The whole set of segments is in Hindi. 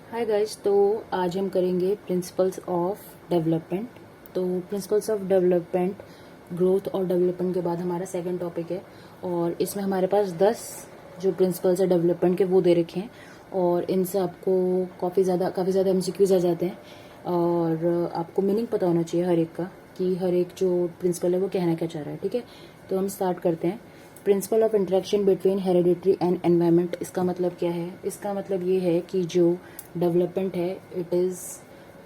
Hi guys. तो आज हम करेंगे प्रिंसिपल्स ऑफ डेवलपमेंट। तो प्रिंसिपल्स ऑफ डेवलपमेंट, ग्रोथ और डेवलपमेंट के बाद हमारा सेकंड टॉपिक है और इसमें हमारे पास 10 जो प्रिंसिपल्स है डेवलपमेंट के वो दे रखे हैं और इनसे आपको काफ़ी ज़्यादा एमसीक्यूज आ जाते हैं और आपको मीनिंग पता होना चाहिए हर एक का कि हर एक जो प्रिंसिपल है वो कहना क्या चाह रहा है। ठीक है, तो हम स्टार्ट करते हैं। Principle of interaction between hereditary and environment, इसका मतलब क्या है? इसका मतलब ये है कि जो डेवलपमेंट है it is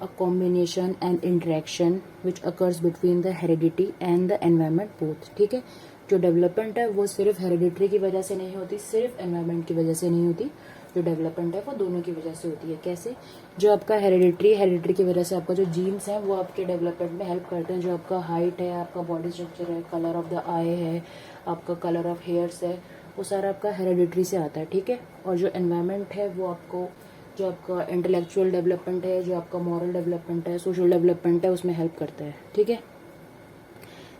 a combination and interaction which occurs between the heredity and the environment both. ठीक है, जो डेवलपमेंट है वो सिर्फ हेरिडिटरी की वजह से नहीं होती, सिर्फ एनवायरनमेंट की वजह से नहीं होती। जो डेवलपमेंट है वो दोनों की वजह से होती है। कैसे? जो आपका हेरिडिटरी की वजह से आपका जो जीन्स है वो आपके डेवलपमेंट में हेल्प करते हैं। जो आपका हाइट है, आपका बॉडी स्ट्रक्चर है, कलर ऑफ द आई है, आपका कलर ऑफ हेयर्स है, वो सारा आपका हेरिडिटरी से आता है। ठीक है, और जो एनवायरनमेंट है वो आपको जो आपका इंटेलेक्चुअल डेवलपमेंट है, जो आपका मॉरल डेवलपमेंट है, सोशल डेवलपमेंट है, उसमें हेल्प करता है। ठीक है,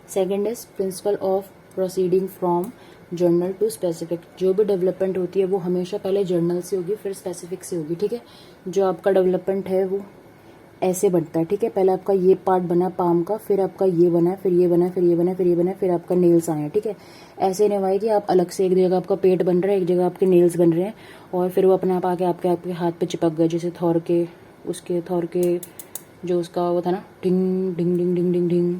second is principle of proceeding from general to specific. जो भी डेवलपमेंट होती है वो हमेशा पहले जर्नल से होगी फिर स्पेसिफिक से होगी। ठीक है, जो आपका डेवलपमेंट है वो ऐसे बनता है। ठीक है, पहले आपका ये पार्ट बना पाम का, फिर आपका ये बना, फिर ये बना, फिर ये बना, फिर ये बना, फिर आपका नेल्स आए हैं। ठीक है, ऐसे नहीं हुआ है कि आप अलग से एक जगह आपका पेट बन रहा है, एक जगह आपके नेल्स बन रहे हैं और फिर वो अपने आप आके आपके आपके हाथ पे चिपक गए, जैसे थॉर के जो उसका वो था ना, ढिंग ढिंग ढिंग ढिंग ढिंग ढिंग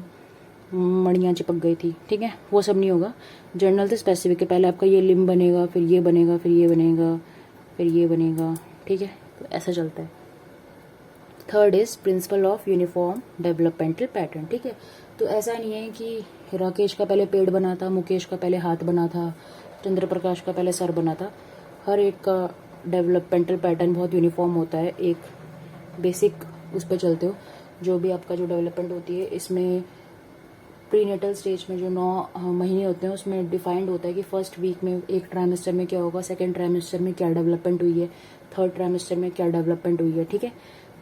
मड़ियाँ चिपक गई थी। ठीक है, वो सब नहीं होगा। जर्नल से स्पेसिफिक है, पहले आपका ये लिम्ब बनेगा, फिर ये बनेगा, फिर ये बनेगा, फिर ये बनेगा। ठीक है, तो ऐसा चलता है। Third is principle of uniform developmental pattern. ठीक है, तो ऐसा नहीं है कि राकेश का पहले पेट बना था, मुकेश का पहले हाथ बना था, चंद्र प्रकाश का पहले सर बना था। हर एक का डेवलपमेंटल पैटर्न बहुत यूनिफॉर्म होता है। एक बेसिक उस पर चलते हो, जो भी आपका जो डेवलपमेंट होती है इसमें प्रीनेटल स्टेज में जो 9 महीने होते हैं उसमें डिफाइंड होता है कि फर्स्ट वीक में एक ट्राइमेस्टर में क्या होगा, सेकेंड ट्राइमेस्टर में क्या डेवलपमेंट हुई है, थर्ड ट्राइमेस्टर में क्या डेवलपमेंट हुई है। ठीक है,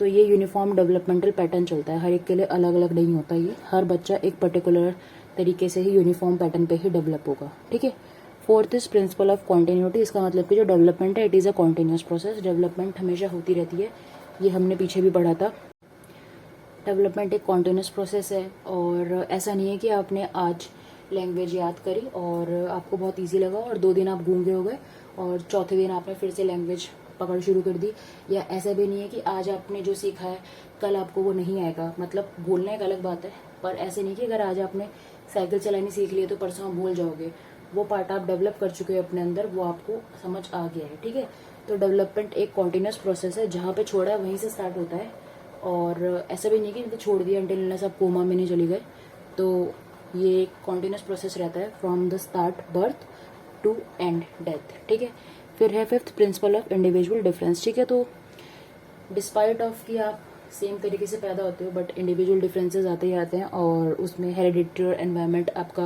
तो ये यूनिफॉर्म डेवलपमेंटल पैटर्न चलता है, हर एक के लिए अलग अलग नहीं होता। ये हर बच्चा एक पर्टिकुलर तरीके से ही यूनिफॉर्म पैटर्न पे ही डेवलप होगा। ठीक है, fourth is principle of continuity. इसका मतलब कि जो डेवलपमेंट है it is a continuous process. Development हमेशा होती रहती है, ये हमने पीछे भी पढ़ा था। डेवलपमेंट एक कॉन्टिन्यूस प्रोसेस है और ऐसा नहीं है कि आपने आज लैंग्वेज याद करी और आपको बहुत इजी लगा और 2 दिन आप गूंगे हो गए और चौथे दिन आपने फिर से लैंग्वेज पकड़ शुरू कर दी। या ऐसा भी नहीं है कि आज आपने जो सीखा है कल आपको वो नहीं आएगा। मतलब बोलना एक अलग बात है, पर ऐसे नहीं कि अगर आज आपने साइकिल चलानी सीख ली है तो परसों आप भूल जाओगे। वो पार्ट आप डेवलप कर चुके हो अपने अंदर, वो आपको समझ आ गया है। ठीक है, तो डेवलपमेंट एक कॉन्टिन्यूस प्रोसेस है, जहाँ पे छोड़ा है वहीं से स्टार्ट होता है और ऐसा भी नहीं कि मतलब छोड़ दिया अंटिल सब कोमा में नहीं चली गए। तो ये कॉन्टिन्यूस प्रोसेस रहता है from the start birth to end death. ठीक है, फिर है fifth principle of individual difference. ठीक है, तो डिस्पाइट ऑफ कि आप सेम तरीके से पैदा होते हो बट इंडिविजुअल डिफरेंसेस आते ही आते हैं और उसमें हेरिडिटरी और एनवायरनमेंट आपका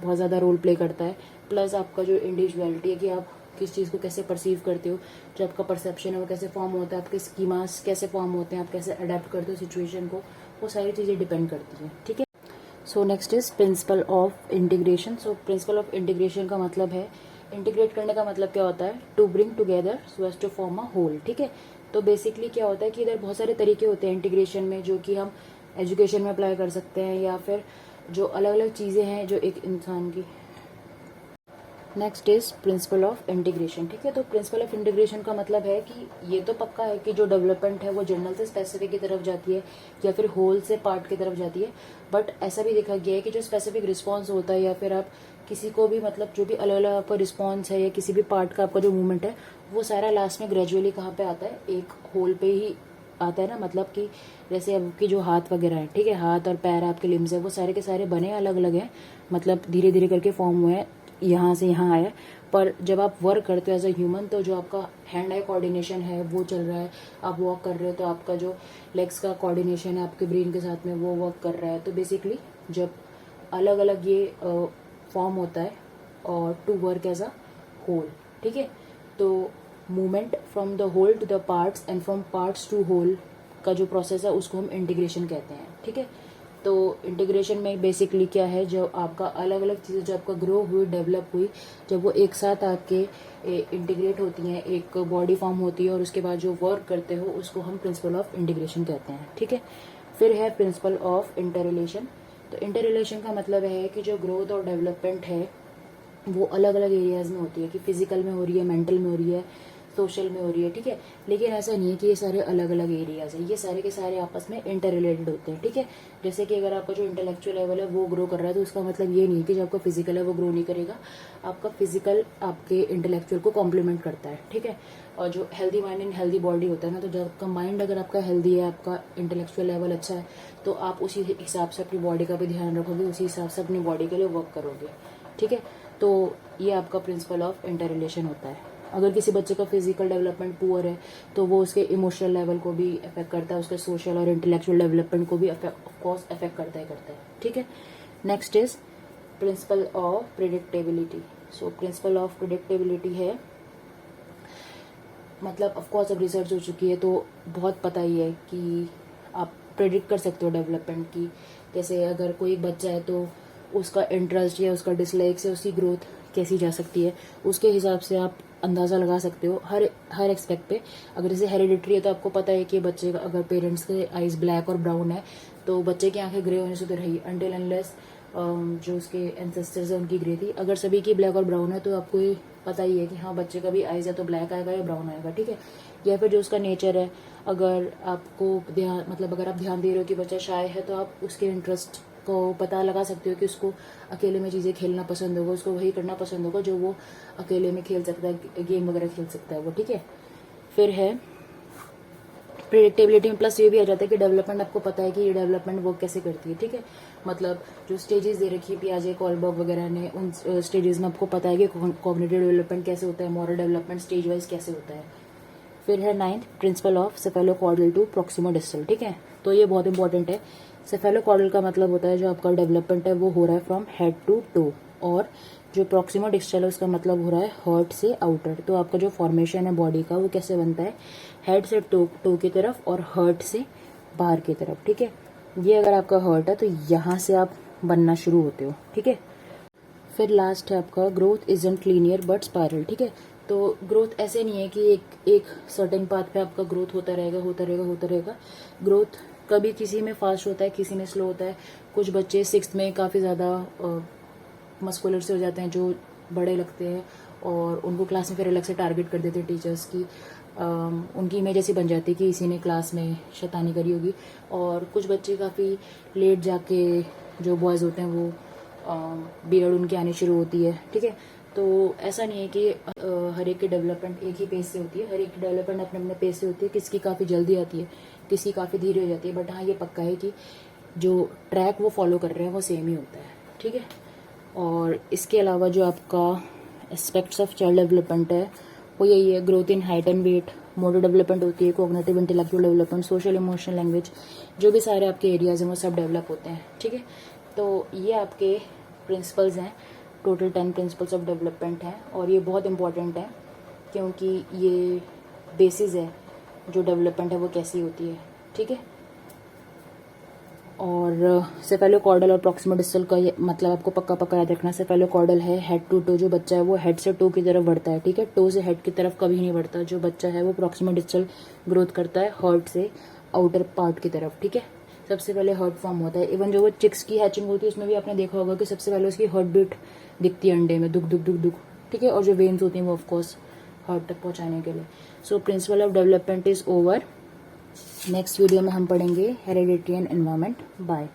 बहुत ज़्यादा रोल प्ले करता है। प्लस आपका जो इंडिविजुअलिटी है कि आप किस चीज़ को कैसे परसीव करते हो, जो आपका परसेप्शन है वो कैसे फॉर्म होता है, आपके स्कीमास कैसे फॉर्म होते हैं, आप कैसे अडेप्ट करते हो सिचुएशन को, वो सारी चीज़ें डिपेंड करती हैं। ठीक है, so next is principle of integration. So principle of integration का मतलब है, इंटीग्रेट करने का मतलब क्या होता है? To bring together so as to form a whole. ठीक है, तो बेसिकली क्या होता है कि इधर बहुत सारे तरीके होते हैं इंटीग्रेशन में, जो कि हम एजुकेशन में अप्लाई कर सकते हैं या फिर जो अलग अलग चीज़ें हैं जो एक इंसान की। Next is principle of integration. ठीक है, तो प्रिंसिपल ऑफ इंटीग्रेशन का मतलब है कि ये तो पक्का है कि जो डेवलपमेंट है वो जनरल से स्पेसिफिक की तरफ जाती है या फिर होल से पार्ट की तरफ जाती है। बट ऐसा भी देखा गया है कि जो स्पेसिफिक रिस्पॉन्स होता है या फिर आप किसी को भी मतलब जो भी अलग अलग आपका रिस्पॉन्स है या किसी भी पार्ट का आपका जो मूवमेंट है वो सारा लास्ट में ग्रेजुअली कहाँ पे आता है? एक होल पे ही आता है ना। मतलब कि जैसे आपकी जो हाथ वगैरह है, ठीक है, हाथ और पैर आपके लिम्स है वो सारे के सारे बने अलग अलग हैं, मतलब धीरे धीरे करके फॉर्म हुए हैं, यहाँ से यहाँ आया। पर जब आप वर्क करते हो एज अ ह्यूमन तो जो आपका हैंड आई कोऑर्डिनेशन है वो चल रहा है। आप वॉक कर रहे हो तो आपका जो लेग्स का कोऑर्डिनेशन है आपके ब्रेन के साथ में वो वर्क कर रहा है। तो बेसिकली जब अलग अलग ये फॉर्म होता है और to work as a whole. ठीक है, तो movement from the whole to the parts and from parts to whole का जो प्रोसेस है उसको हम इंटीग्रेशन कहते हैं। ठीक है, तो इंटीग्रेशन में बेसिकली क्या है, जो आपका अलग अलग चीज़ें जो आपका ग्रो हुई, डेवलप हुई, जब वो एक साथ आपके इंटीग्रेट होती हैं, एक बॉडी फॉर्म होती है और उसके बाद जो वर्क करते हो उसको हम प्रिंसिपल ऑफ इंटीग्रेशन कहते हैं। ठीक है, फिर है प्रिंसिपल ऑफ इंटर रिलेशन। तो इंटर रिलेशन का मतलब है कि जो ग्रोथ और डेवलपमेंट है वो अलग अलग एरियाज में होती है, कि फिजिकल में हो रही है, मेंटल में हो रही है, सोशल में हो रही है। ठीक है, लेकिन ऐसा नहीं है कि ये सारे अलग अलग एरियाज है, ये सारे के सारे आपस में इंटर रिलेटेड होते हैं। ठीक है, जैसे कि अगर आपका जो इंटेलेक्चुअल लेवल है वो ग्रो कर रहा है तो उसका मतलब ये नहीं है कि जो आपका फिजिकल है वो ग्रो नहीं करेगा, आपका फिजिकल आपके इंटेलेक्चुअल को कॉम्प्लीमेंट करता है। ठीक है, और जो healthy mind and healthy body होता है ना, तो जब आपका माइंड अगर आपका हेल्दी है, आपका इंटेलेक्चुअल लेवल अच्छा है, तो आप उसी हिसाब से अपनी बॉडी का भी ध्यान रखोगे, उसी हिसाब से अपनी बॉडी के लिए वर्क करोगे। ठीक है, तो ये आपका प्रिंसिपल ऑफ इंटर रिलेशन होता है। अगर किसी बच्चे का फिजिकल डेवलपमेंट पुअर है तो वो उसके इमोशनल लेवल को भी अफेक्ट करता है, उसके सोशल और इंटेलेक्चुअल डेवलपमेंट को भी ऑफकोर्स अफेक्ट करता है। ठीक है, next is principle of predictability. So principle of predictability है, मतलब ऑफकोर्स अब रिसर्च हो चुकी है तो बहुत पता ही है कि आप प्रेडिक्ट कर सकते हो डेवलपमेंट की। जैसे अगर कोई बच्चा है तो उसका इंटरेस्ट या उसका डिसलाइक से उसकी ग्रोथ कैसी जा सकती है, उसके हिसाब से आप अंदाज़ा लगा सकते हो हर एक्सपेक्ट पे। अगर जैसे हेरिडिटरी है तो आपको पता है कि बच्चे का अगर पेरेंट्स के आइज ब्लैक और ब्राउन है तो बच्चे की आंखें ग्रे होने से तो रही, अनटिल अनलेस जो उसके एंसेस्टर्स है उनकी ग्रे थी। अगर सभी की ब्लैक और ब्राउन है तो आपको ये पता ही है कि हाँ बच्चे का भी आइज है तो ब्लैक आएगा या ब्राउन आएगा। ठीक है, या फिर जो उसका नेचर है, अगर आपको ध्यान मतलब अगर आप ध्यान दे रहे हो कि बच्चा शाय है तो आप उसके इंटरेस्ट को पता लगा सकते हो कि उसको अकेले में चीज़ें खेलना पसंद होगा, उसको वही करना पसंद होगा जो वो अकेले में खेल सकता है, गेम वगैरह खेल सकता है वो। ठीक है, फिर है प्रेडिक्टेबिलिटी में प्लस ये भी आ जाता है कि डेवलपमेंट आपको पता है कि ये डेवलपमेंट वर्क कैसे करती है। ठीक है, मतलब जो स्टेजेस दे रखी है पियाजे कॉलबर्ग वगैरह ने, उन स्टेजेस में आपको पता है कि कॉग्निटिव डेवलपमेंट कैसे होता है, मॉरल डेवलपमेंट स्टेज वाइज कैसे होता है। फिर है 9th प्रिंसिपल ऑफ सेफेलोकॉर्डल टू प्रॉक्सिमोडिस्टल। ठीक है, तो ये बहुत इंपॉर्टेंट है। सेफेलोकॉर्डल का मतलब होता है जो आपका डेवलपमेंट है वो हो रहा है फ्रॉम हेड टू टो, और जो प्रॉक्सिमोडिस्टल है उसका मतलब हो रहा है हार्ट से आउटर। तो आपका जो फॉर्मेशन है बॉडी का वो कैसे बनता है, हेड से टो की तरफ और हार्ट से बाहर की तरफ। ठीक है, ये अगर आपका हार्ट है तो यहाँ से आप बनना शुरू होते हो। ठीक है, फिर लास्ट है आपका growth isn't linear but spiral. ठीक है, तो ग्रोथ ऐसे नहीं है कि एक सर्टेन पाथ पे आपका ग्रोथ होता रहेगा। ग्रोथ कभी किसी में फास्ट होता है, किसी में स्लो होता है। कुछ बच्चे 6th में काफ़ी ज़्यादा मस्कुलर से हो जाते हैं, जो बड़े लगते हैं, और उनको क्लास में फिर अलग से टारगेट कर देते हैं टीचर्स की। उनकी इमेज ऐसी बन जाती है कि इसी ने क्लास में शैतानी करी होगी। और कुछ बच्चे काफ़ी लेट जाके, जो बॉयज़ होते हैं वो बियर्ड उनकी आनी शुरू होती है। ठीक है, तो ऐसा नहीं है कि हर एक की डेवलपमेंट एक ही पेस से होती है, हर एक की डेवलपमेंट अपने अपने पेस से होती है। किसी की काफ़ी जल्दी आती है, किसी की काफ़ी धीरे हो जाती है, बट हाँ ये पक्का है कि जो ट्रैक वो फॉलो कर रहे हैं वो सेम ही होता है। ठीक है, और इसके अलावा जो आपका एस्पेक्ट्स ऑफ चाइल्ड डेवलपमेंट है वो यही है, growth in height and weight, motor development होती है, cognitive intellectual development, social emotional language, जो भी सारे आपके एरियाज हैं वो सब डेवलप होते हैं। ठीक है, तो ये आपके प्रिंसिपल्स हैं, टोटल 10 प्रिंसिपल्स ऑफ डेवलपमेंट हैं, और ये बहुत इंपॉर्टेंट है क्योंकि ये बेसिस है जो डेवलपमेंट है वो कैसी होती है। ठीक है, और सेफेलोकॉर्डल और प्रॉक्सिमोडिस्टल का मतलब आपको पक्का याद रखना। सेफेलोकॉर्डल है हेड टू टो, जो बच्चा है वो हेड से टो की तरफ बढ़ता है। ठीक है, टो से हेड की तरफ कभी नहीं बढ़ता। जो बच्चा है वो प्रॉक्सिमोडिस्टल ग्रोथ करता है हार्ट से आउटर पार्ट की तरफ। ठीक है, सबसे पहले हार्ट फॉर्म होता है। इवन जो वो चिक्स की हैचिंग होती है उसमें भी आपने देखा होगा कि सबसे पहले उसकी हार्ट बीट दिखती है अंडे में, दुख दुख दुख दुख। ठीक है, और जो वेन्स होती हैं वो ऑफकोर्स हार्ट तक पहुंचाने के लिए। So principle of development is over. Next video में हम पढ़ेंगे हेरिडिटी एंड एनवायरनमेंट। बाय।